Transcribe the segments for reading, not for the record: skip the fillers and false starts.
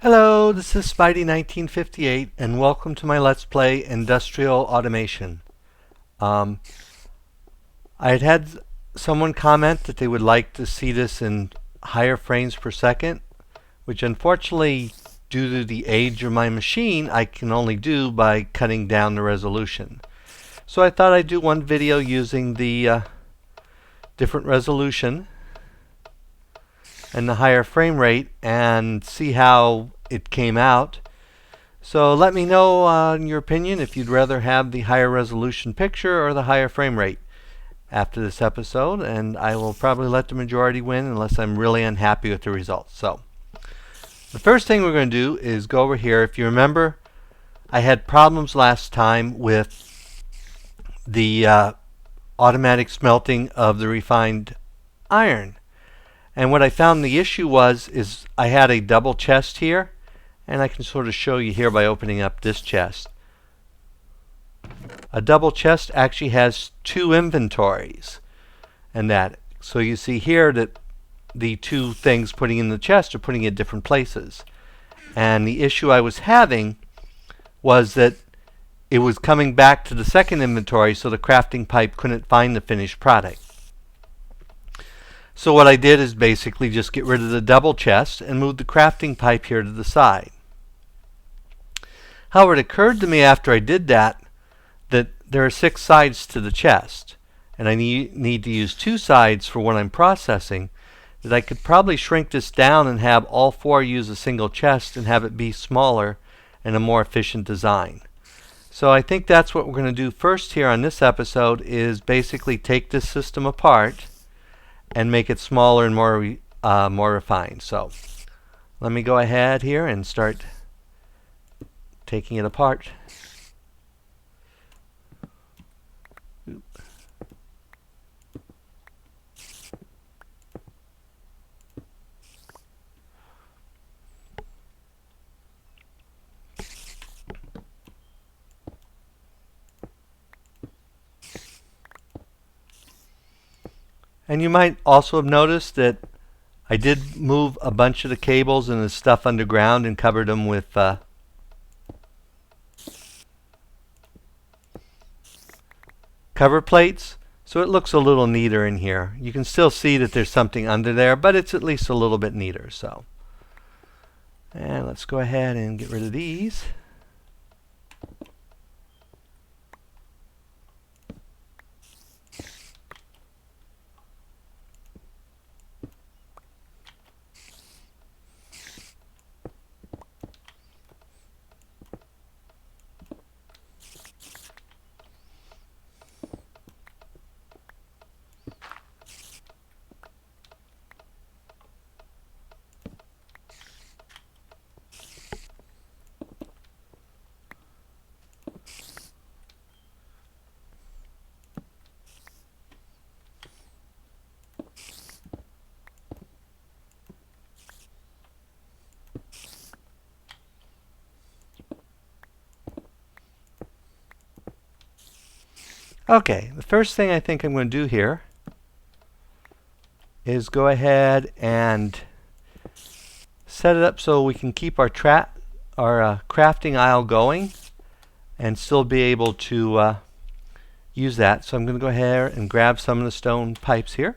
Hello, this is Spidey1958 and welcome to my Let's Play Industrial Automation. I had someone comment that they would like to see this in higher frames per second, which unfortunately, due to the age of my machine, I can only do by cutting down the resolution. So I thought I'd do one video using the different resolution and the higher frame rate and see how it came out. So let me know in your opinion if you'd rather have the higher resolution picture or the higher frame rate after this episode, and I will probably let the majority win unless I'm really unhappy with the results. So the first thing we're going to do is go over here. If you remember, I had problems last time with the automatic smelting of the refined iron. And what I found the issue is I had a double chest here, and I can sort of show you here by opening up this chest. A double chest actually has two inventories, and that. So you see here that the two things putting in the chest are putting in different places. And the issue I was having was that it was coming back to the second inventory, so the crafting pipe couldn't find the finished product. So what I did is basically just get rid of the double chest and move the crafting pipe here to the side. However, it occurred to me after I did that there are 6 sides to the chest, and I need to use 2 sides for what I'm processing, that I could probably shrink this down and have all 4 use a single chest and have it be smaller and a more efficient design. So I think that's what we're going to do first here on this episode, is basically take this system apart and make it smaller and more refined. So let me go ahead here and start taking it apart. And you might also have noticed that I did move a bunch of the cables and the stuff underground and covered them with cover plates, so it looks a little neater in here. You can still see that there's something under there, but it's at least a little bit neater. So, and let's go ahead and get rid of these. Okay, the first thing I think I'm going to do here is go ahead and set it up so we can keep our crafting aisle going and still be able to use that. So I'm going to go ahead and grab some of the stone pipes here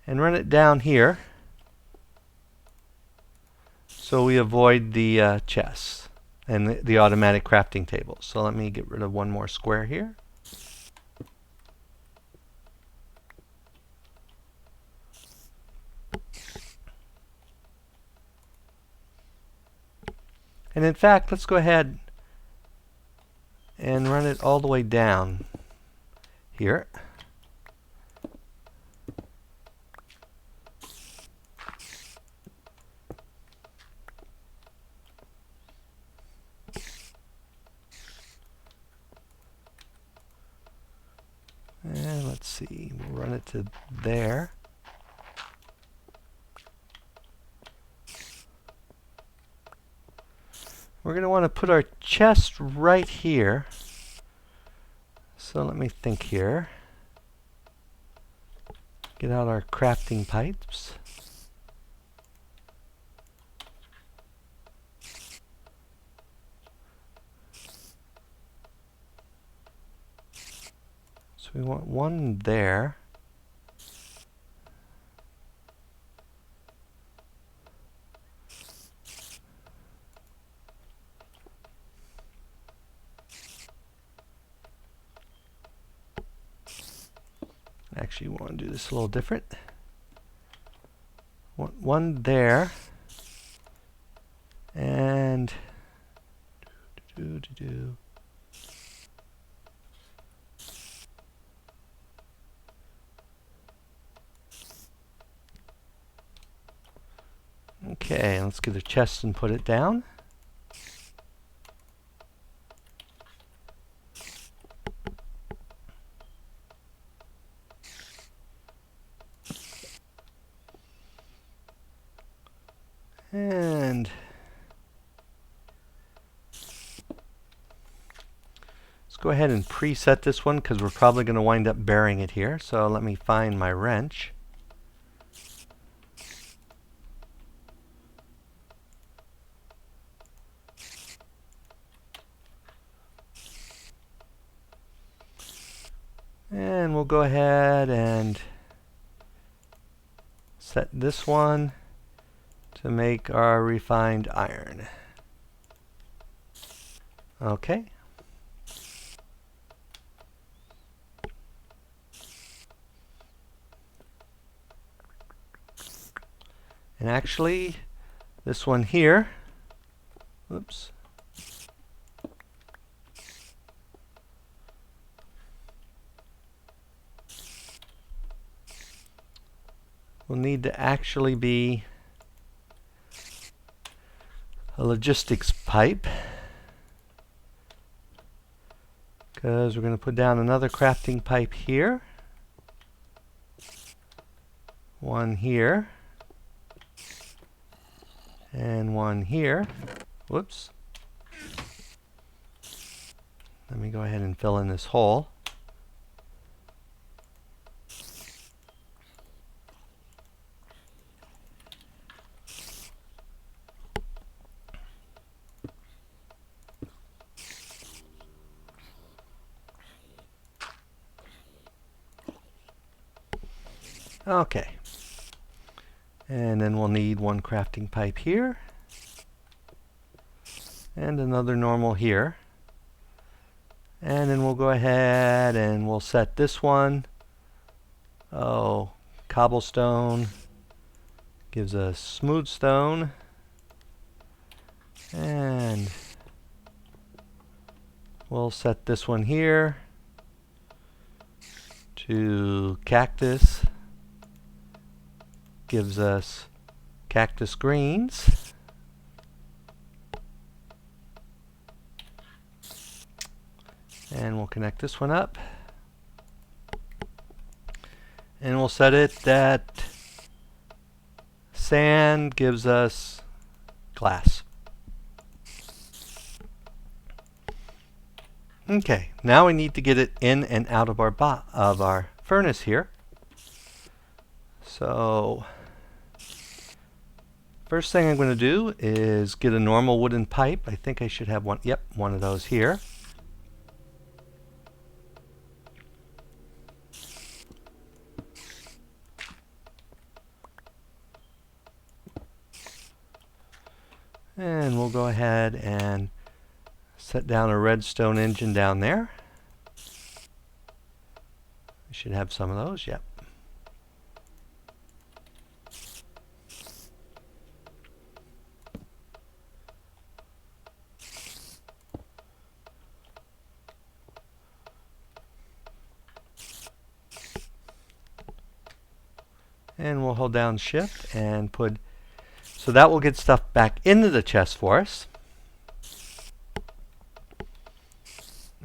and run it down here so we avoid the chests and the automatic crafting table. So let me get rid of one more square here. And in fact, let's go ahead and run it all the way down here. And let's see, we'll run it to there. We're going to want to put our chest right here. So let me think here. Get out our crafting pipes. So we want one there. Actually, we want to do this a little different. One there. And okay, let's get a chest and put it down. And let's go ahead and preset this one because we're probably going to wind up burying it here. So let me find my wrench. And we'll go ahead and set this one to make our refined iron. Okay. And actually, this one here, oops. Will need to actually be a logistics pipe, because we're going to put down another crafting pipe here, one here, and one here. Whoops. Let me go ahead and fill in this hole. Okay. And then we'll need one crafting pipe here. And another normal here. And then we'll go ahead and we'll set this one. Oh, cobblestone gives us smooth stone. And we'll set this one here to cactus. Gives us cactus greens. And we'll connect this one up. And we'll set it that sand gives us glass. Okay, now we need to get it in and out of our furnace here. So first thing I'm going to do is get a normal wooden pipe. I think I should have one. Yep, one of those here. And we'll go ahead and set down a redstone engine down there. We should have some of those, yep. And we'll hold down shift and put, so that will get stuff back into the chest for us.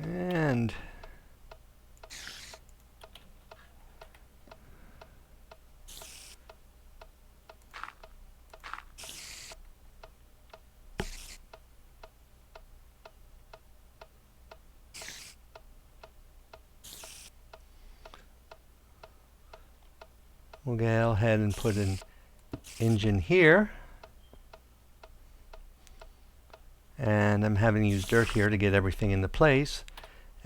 And we'll go ahead and put an engine here. And I'm having to use dirt here to get everything into place.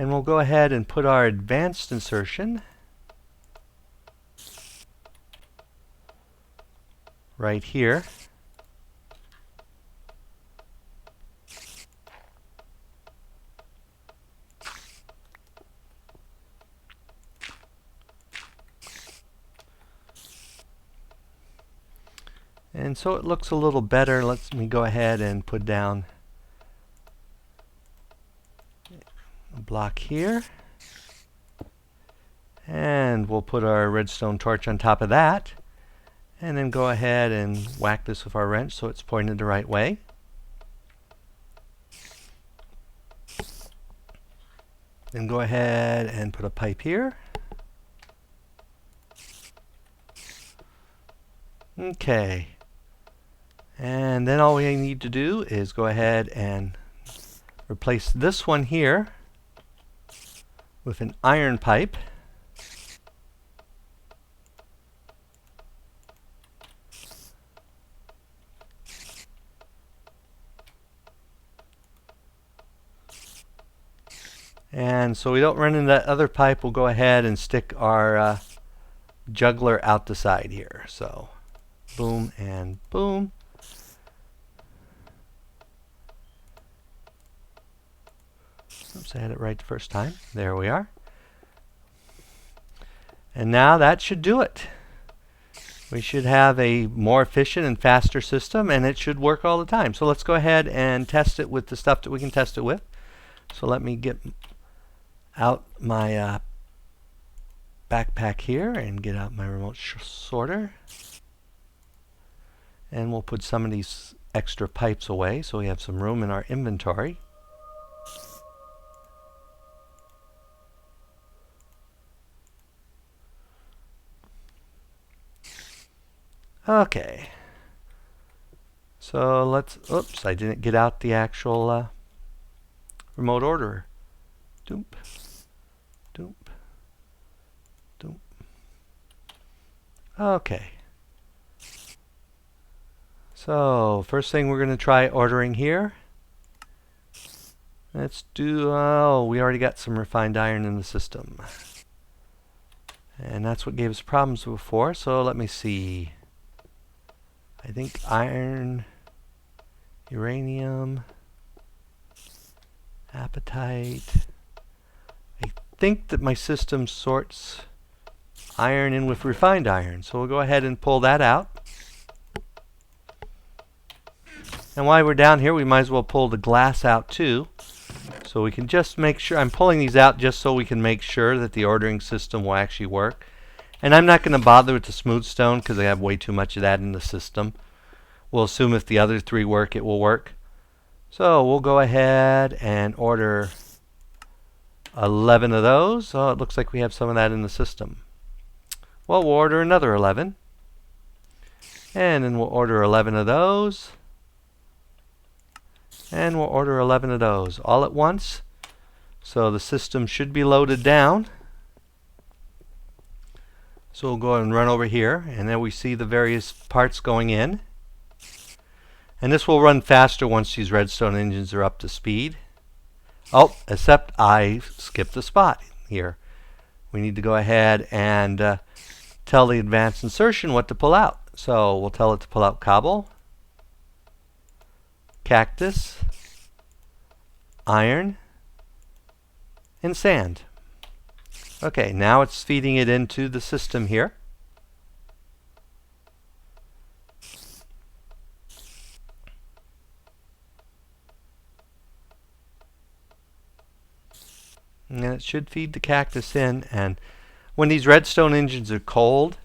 And we'll go ahead and put our advanced insertion right here. And so it looks a little better. Let me go ahead and put down a block here. And we'll put our redstone torch on top of that. And then go ahead and whack this with our wrench so it's pointed the right way. Then go ahead and put a pipe here. Okay. And then all we need to do is go ahead and replace this one here with an iron pipe. And so we don't run into that other pipe, we'll go ahead and stick our juggler out the side here. So boom and boom. Oops, I had it right the first time. There we are. And now that should do it. We should have a more efficient and faster system, and it should work all the time. So let's go ahead and test it with the stuff that we can test it with. So let me get out my backpack here and get out my remote sorter. And we'll put some of these extra pipes away so we have some room in our inventory. Okay. So let's, oops, I didn't get out the actual remote orderer. Doop, doop, doop. Okay. So first thing we're going to try ordering here. Let's do, oh, we already got some refined iron in the system. And that's what gave us problems before, so let me see. I think iron, uranium, apatite. I think that my system sorts iron in with refined iron, so we'll go ahead and pull that out. And while we're down here, we might as well pull the glass out too. So we can just make sure, I'm pulling these out just so we can make sure that the ordering system will actually work. And I'm not going to bother with the smooth stone because I have way too much of that in the system. We'll assume if the other three work, it will work. So we'll go ahead and order 11 of those. Oh, it looks like we have some of that in the system. Well, we'll order another 11. And then we'll order 11 of those. And we'll order 11 of those all at once. So the system should be loaded down. So we'll go and run over here, and then we see the various parts going in. And this will run faster once these redstone engines are up to speed. Oh, except I skipped a spot here. We need to go ahead and tell the advanced insertion what to pull out. So we'll tell it to pull out cobble, cactus, iron, and sand. Okay, now it's feeding it into the system here. And it should feed the cactus in, and when these redstone engines are cold,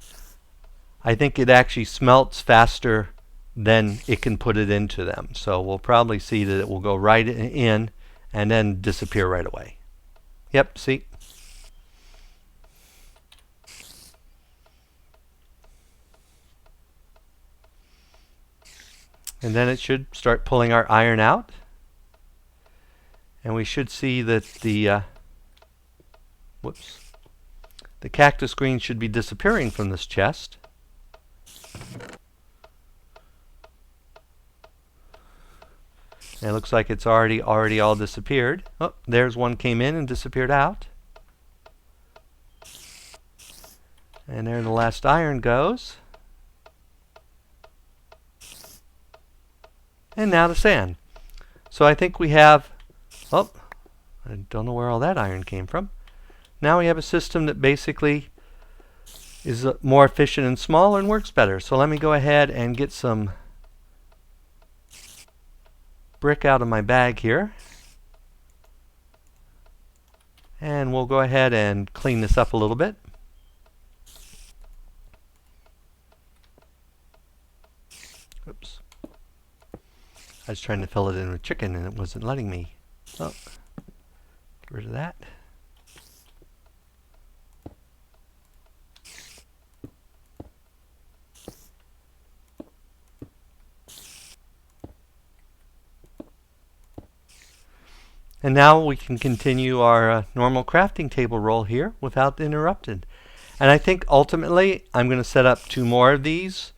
I think it actually smelts faster than it can put it into them. So we'll probably see that it will go right in and then disappear right away. Yep, see? And then it should start pulling our iron out. And we should see that the the cactus green should be disappearing from this chest. And it looks like it's already all disappeared. Oh, there's one came in and disappeared out. And there the last iron goes. And now the sand. So I think we have, oh, I don't know where all that iron came from. Now we have a system that basically is more efficient and smaller and works better. So let me go ahead and get some brick out of my bag here. And we'll go ahead and clean this up a little bit. Oops. I was trying to fill it in with chicken and it wasn't letting me. Oh, get rid of that. And now we can continue our normal crafting table roll here without interrupted. And I think ultimately I'm going to set up 2 more of these,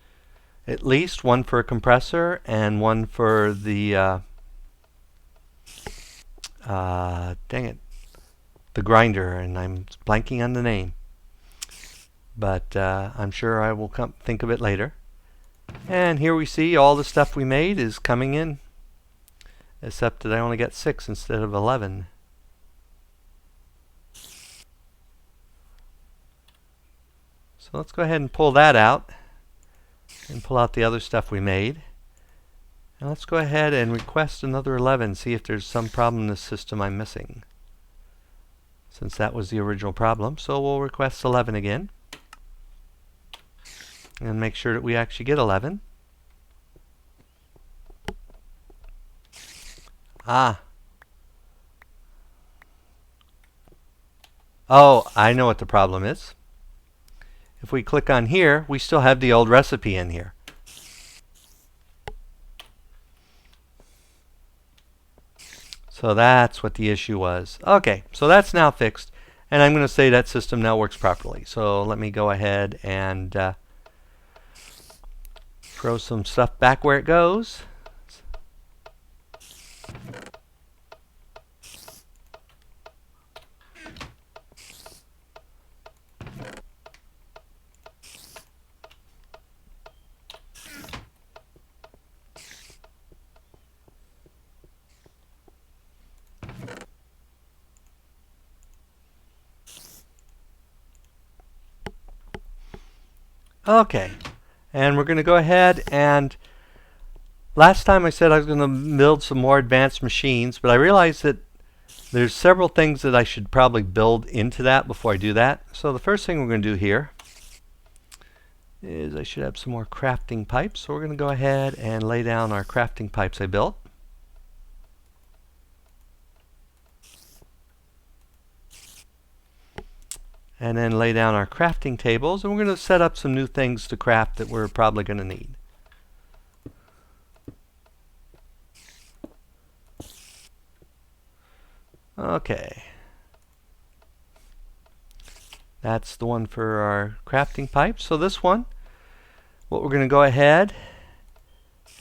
at least one for a compressor and one for the dang it, the grinder, and I'm blanking on the name. But I'm sure I will think of it later. And here we see all the stuff we made is coming in, except that I only got 6 instead of 11. So let's go ahead and pull that out and pull out the other stuff we made. And let's go ahead and request another 11, see if there's some problem in this system I'm missing, since that was the original problem. So we'll request 11 again and make sure that we actually get 11. Ah. Oh, I know what the problem is. If we click on here, we still have the old recipe in here. So that's what the issue was. Okay, so that's now fixed. And I'm going to say that system now works properly. So let me go ahead and throw some stuff back where it goes. Okay, and we're going to go ahead and last time I said I was going to build some more advanced machines, but I realized that there's several things that I should probably build into that before I do that. So the first thing we're going to do here is I should have some more crafting pipes. So we're going to go ahead and lay down our crafting pipes I built. And then lay down our crafting tables, and we're going to set up some new things to craft that we're probably going to need. Okay. That's the one for our crafting pipes. So this one, what we're going to go ahead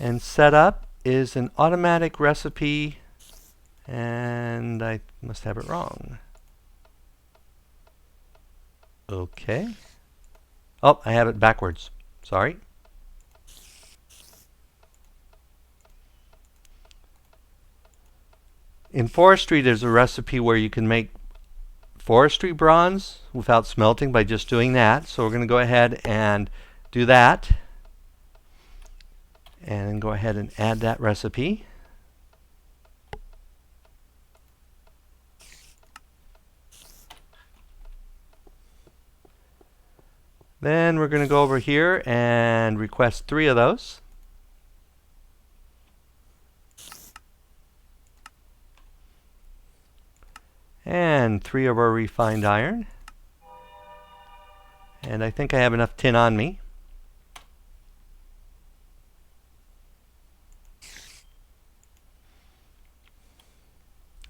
and set up is an automatic recipe, and I must have it wrong. Okay. Oh, I have it backwards. Sorry. In forestry, there's a recipe where you can make forestry bronze without smelting by just doing that. So we're going to go ahead and do that. And then go ahead and add that recipe. Then we're going to go over here and request 3 of those. And 3 of our refined iron. And I think I have enough tin on me.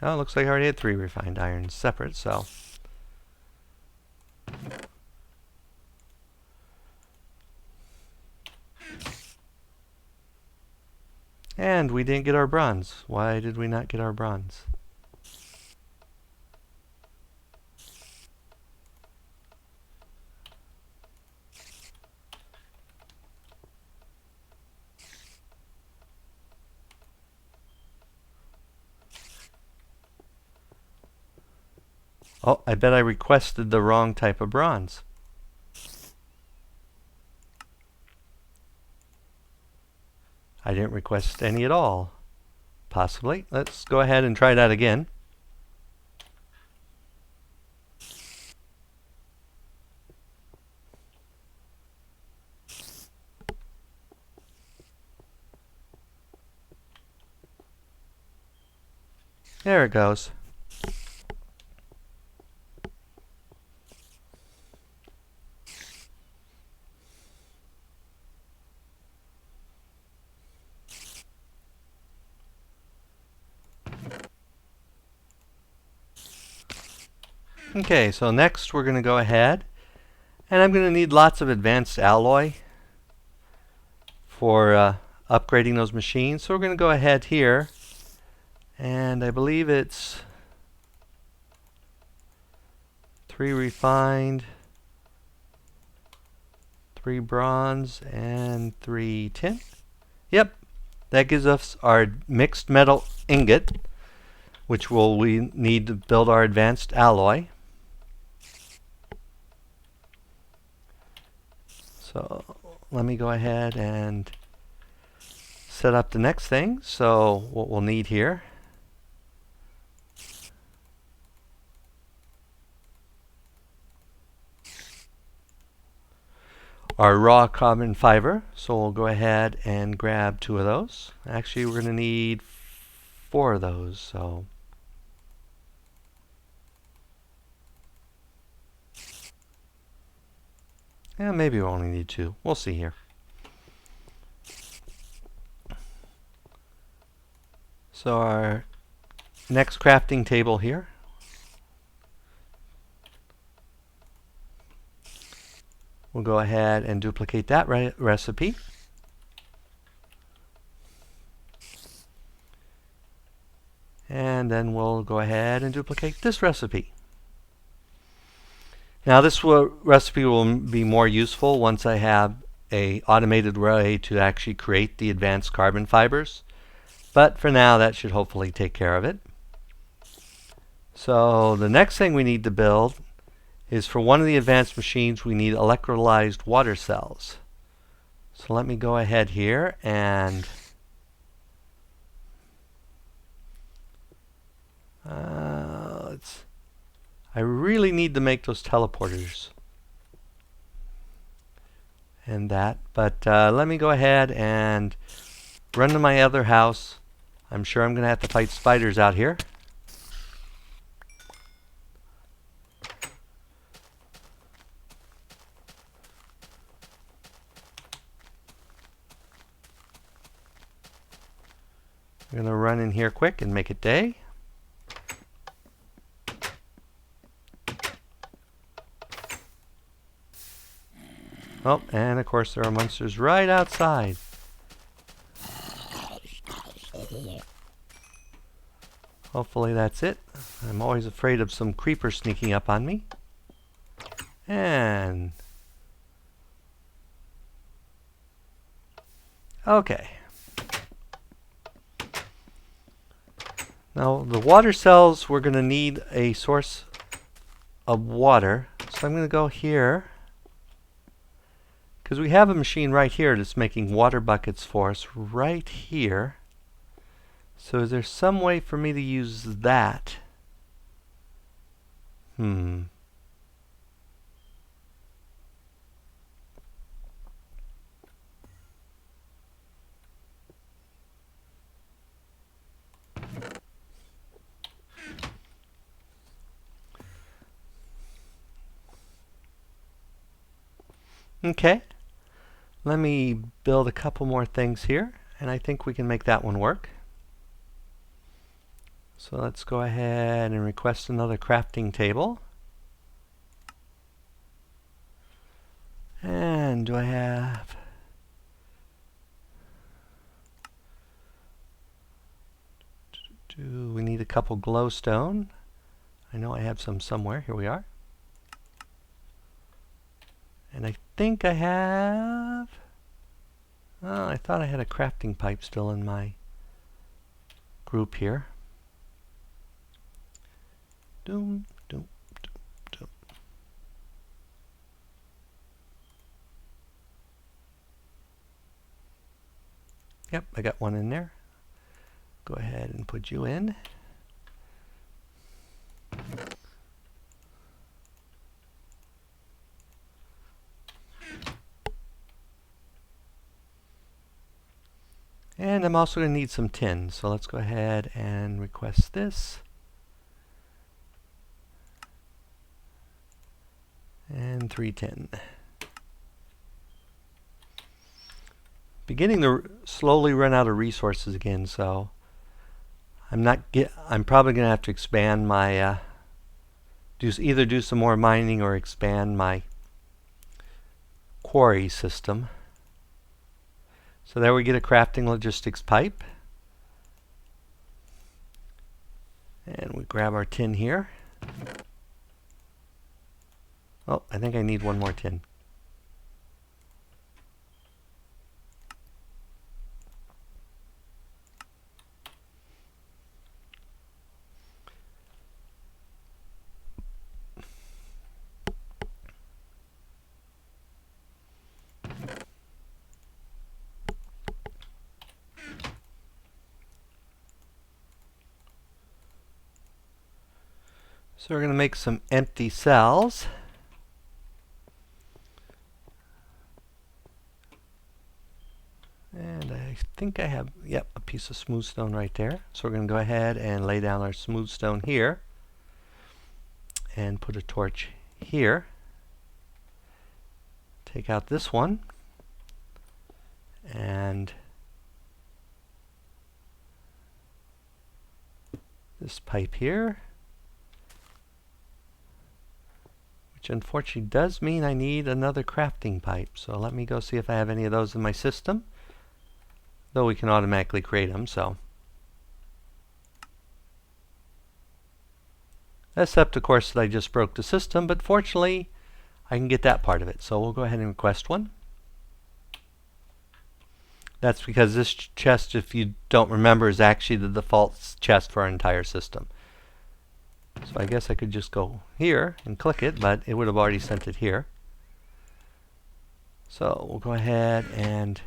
Oh, it looks like I already had 3 refined irons separate, so. And we didn't get our bronze. Why did we not get our bronze? Oh, I bet I requested the wrong type of bronze. I didn't request any at all. Possibly. Let's go ahead and try that again. There it goes. Okay, so next we're going to go ahead, and I'm going to need lots of advanced alloy for upgrading those machines. So we're going to go ahead here, and I believe it's 3 refined, 3 bronze, and 3 tin. Yep, that gives us our mixed metal ingot, which we need to build our advanced alloy. So let me go ahead and set up the next thing. So what we'll need here, our raw carbon fiber. So we'll go ahead and grab 2 of those. Actually, we're going to need 4 of those. So yeah, maybe we only need 2. We'll see here. So our next crafting table here, we'll go ahead and duplicate that recipe. And then we'll go ahead and duplicate this recipe. Now this recipe will be more useful once I have an automated way to actually create the advanced carbon fibers. But for now, that should hopefully take care of it. So the next thing we need to build is, for one of the advanced machines, we need electrolyzed water cells. So let me go ahead here and I really need to make those teleporters and that, but let me go ahead and run to my other house. I'm sure I'm going to have to fight spiders out here. I'm going to run in here quick and make it day. Oh, and of course there are monsters right outside. Hopefully that's it. I'm always afraid of some creeper sneaking up on me. And okay. Now the water cells, we're going to need a source of water. So I'm going to go here, because we have a machine right here that's making water buckets for us right here. So is there some way for me to use that? Okay. Let me build a couple more things here, and I think we can make that one work. So let's go ahead and request another crafting table. And do I have... Do we need a couple glowstone? I know I have some somewhere. Here we are. And I think I have... Oh, I thought I had a crafting pipe still in my group here. Doom, doom, doom, doom. Yep, I got one in there. Go ahead and put you in. And I'm also going to need some tin, so let's go ahead and request this. And 3 tin. Beginning to slowly run out of resources again, so I'm probably going to have to expand my either do some more mining or expand my quarry system. So there we get a crafting logistics pipe. And we grab our tin here. Oh, I think I need one more tin. So we're going to make some empty cells. And I think I have, yep, a piece of smooth stone right there. So we're going to go ahead and lay down our smooth stone here. And put a torch here. Take out this one. And this pipe here. Which unfortunately does mean I need another crafting pipe. So let me go see if I have any of those in my system. Though we can automatically create them, so. Except, of course, that I just broke the system, but fortunately, I can get that part of it. So we'll go ahead and request one. That's because this chest, if you don't remember, is actually the default chest for our entire system. So I guess I could just go here and click it, but it would have already sent it here. So we'll go ahead and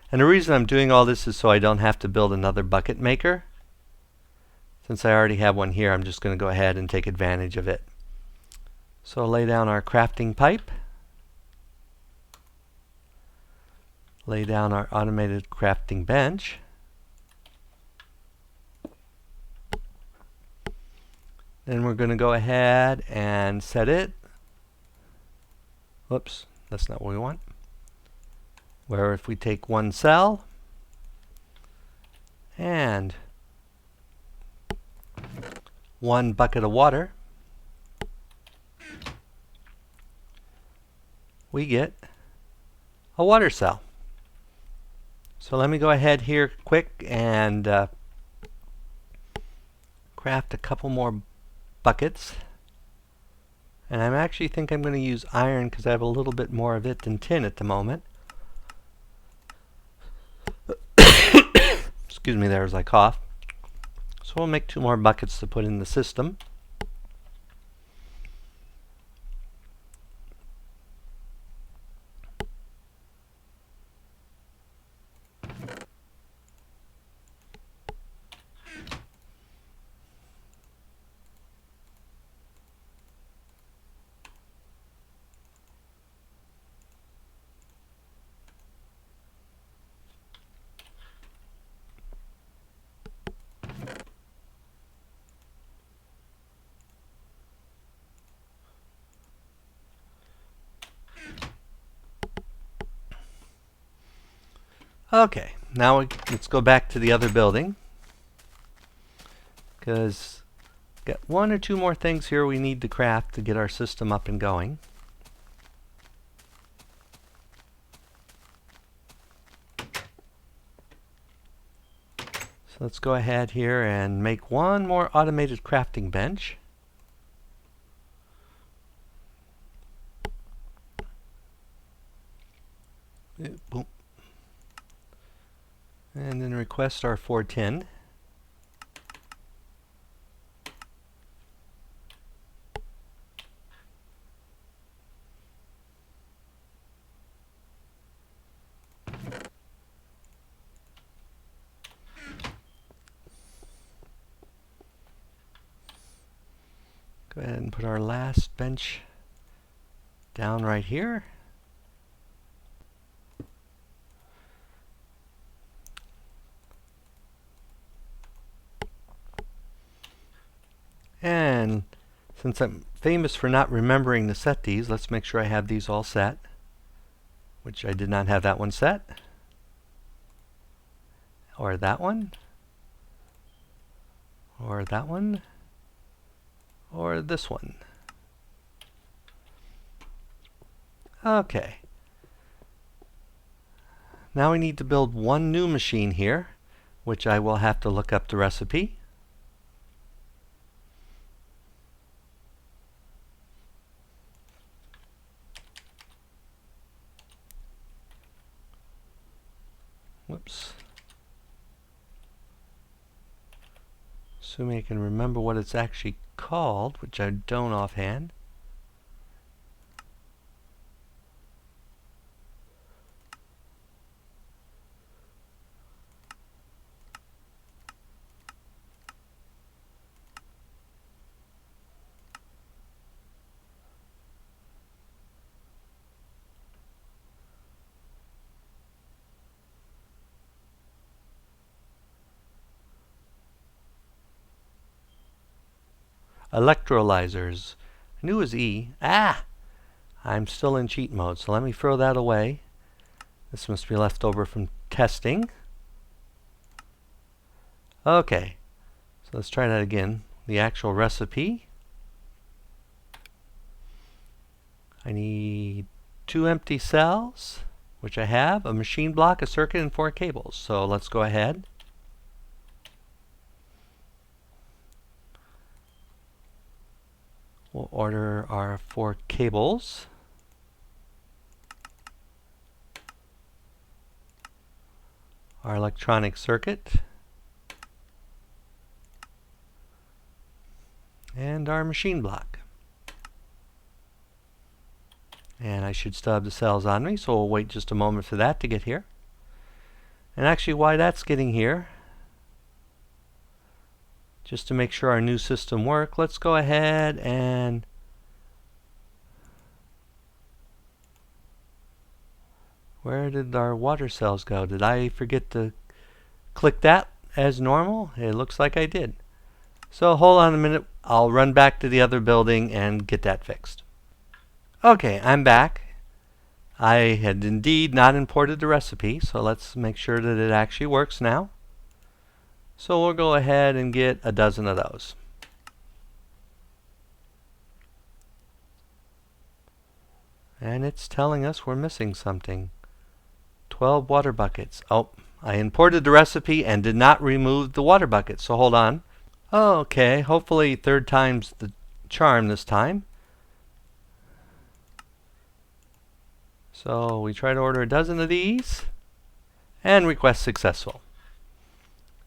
the reason I'm doing all this is so I don't have to build another bucket maker. Since I already have one here, I'm just going to go ahead and take advantage of it. So lay down our crafting pipe. Lay down our automated crafting bench. Then we're going to go ahead and set it. Whoops, that's not what we want. Where if we take one cell and one bucket of water, we get a water cell. So let me go ahead here quick and craft a couple more buckets. And I actually think I'm going to use iron because I have a little bit more of it than tin at the moment. Excuse me there as I cough. So we'll make 2 more buckets to put in the system. Okay, now let's go back to the other building, because we've got 1 or 2 more things here we need to craft to get our system up and going. So let's go ahead here and make one more automated crafting bench. Boom. And then request our 410. Go ahead and put our last bench down right here. And since I'm famous for not remembering to set these, let's make sure I have these all set, which I did not have that one set. Or that one. Or that one. Or this one. Okay. Now we need to build one new machine here, which I will have to look up the recipe. Whoops. Assuming I can remember what it's actually called, which I don't offhand. Electrolyzers. I knew it was E. Ah! I'm still in cheat mode, so let me throw that away. This must be left over from testing. Okay, so let's try that again. The actual recipe. I need 2 empty cells, which I have, a machine block, a circuit, and 4 cables. So let's go ahead. We'll order our 4 cables. Our electronic circuit. And our machine block. And I should still have the cells on me, so we'll wait just a moment for that to get here. And actually, while that's getting here, just to make sure our new system works, let's go ahead and where did our water cells go? Did I forget to click that as normal? It looks like I did. So hold on a minute. I'll run back to the other building and get that fixed. Okay, I'm back. I had indeed not imported the recipe, so let's make sure that it actually works now. So we'll go ahead and get a dozen of those. And it's telling us we're missing something. 12 water buckets. Oh, I imported the recipe and did not remove the water buckets, so hold on. Okay, hopefully third time's the charm this time. So we try to order a dozen of these, and request successful.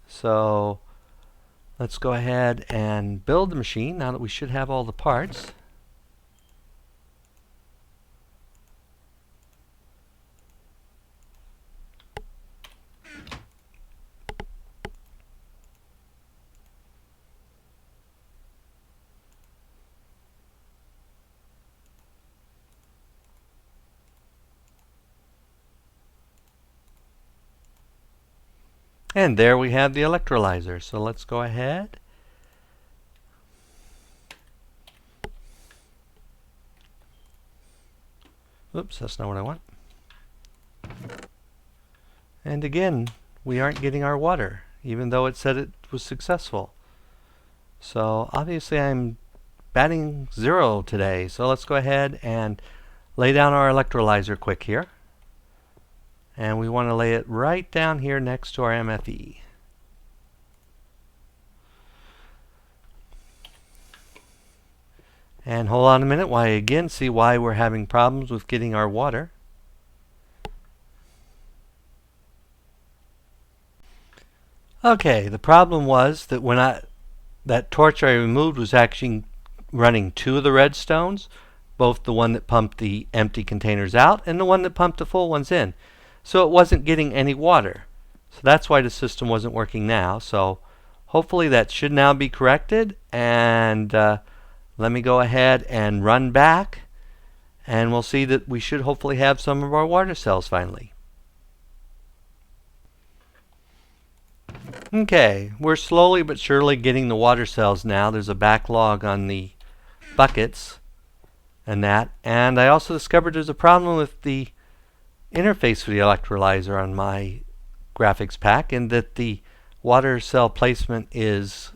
So let's go ahead and build the machine now that we should have all the parts. And there we have the electrolyzer. So let's go ahead. Oops, that's not what I want. And again, we aren't getting our water, even though it said it was successful. So obviously I'm batting 0 today. So let's go ahead and lay down our electrolyzer quick here. And we want to lay it right down here next to our MFE. And hold on a minute while I again see why we're having problems with getting our water. Okay, the problem was that when that torch I removed was actually running two of the redstones, both the one that pumped the empty containers out and the one that pumped the full ones in. So it wasn't getting any water. So that's why the system wasn't working now. So hopefully that should now be corrected. And let me go ahead and run back, and we'll see that we should hopefully have some of our water cells finally. Okay, we're slowly but surely getting the water cells now. There's a backlog on the buckets and that. And I also discovered there's a problem with the interface for the electrolyzer on my graphics pack, and that the water cell placement is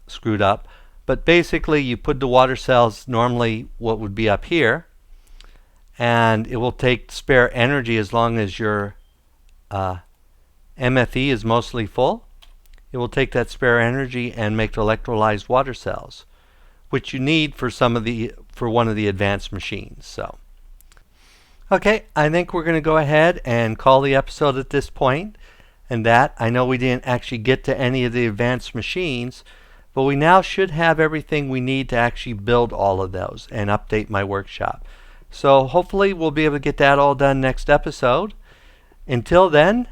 screwed up. But basically you put the water cells normally what would be up here, and it will take spare energy as long as your MFE is mostly full. It will take that spare energy and make electrolyzed water cells, which you need for one of the advanced machines. So, okay, I think we're going to go ahead and call the episode at this point. And that, I know we didn't actually get to any of the advanced machines, but we now should have everything we need to actually build all of those and update my workshop. So hopefully we'll be able to get that all done next episode. Until then,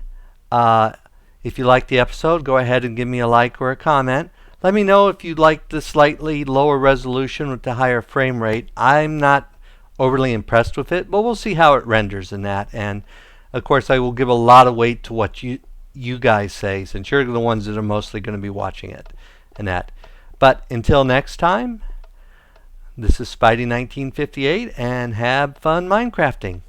if you like the episode, go ahead and give me a like or a comment. Let me know if you like the slightly lower resolution with the higher frame rate. I'm not overly impressed with it, but we'll see how it renders in that. And of course I will give a lot of weight to what you guys say, since you're the ones that are mostly going to be watching it and that. But until next time, this is Spidey1958, and have fun Minecrafting.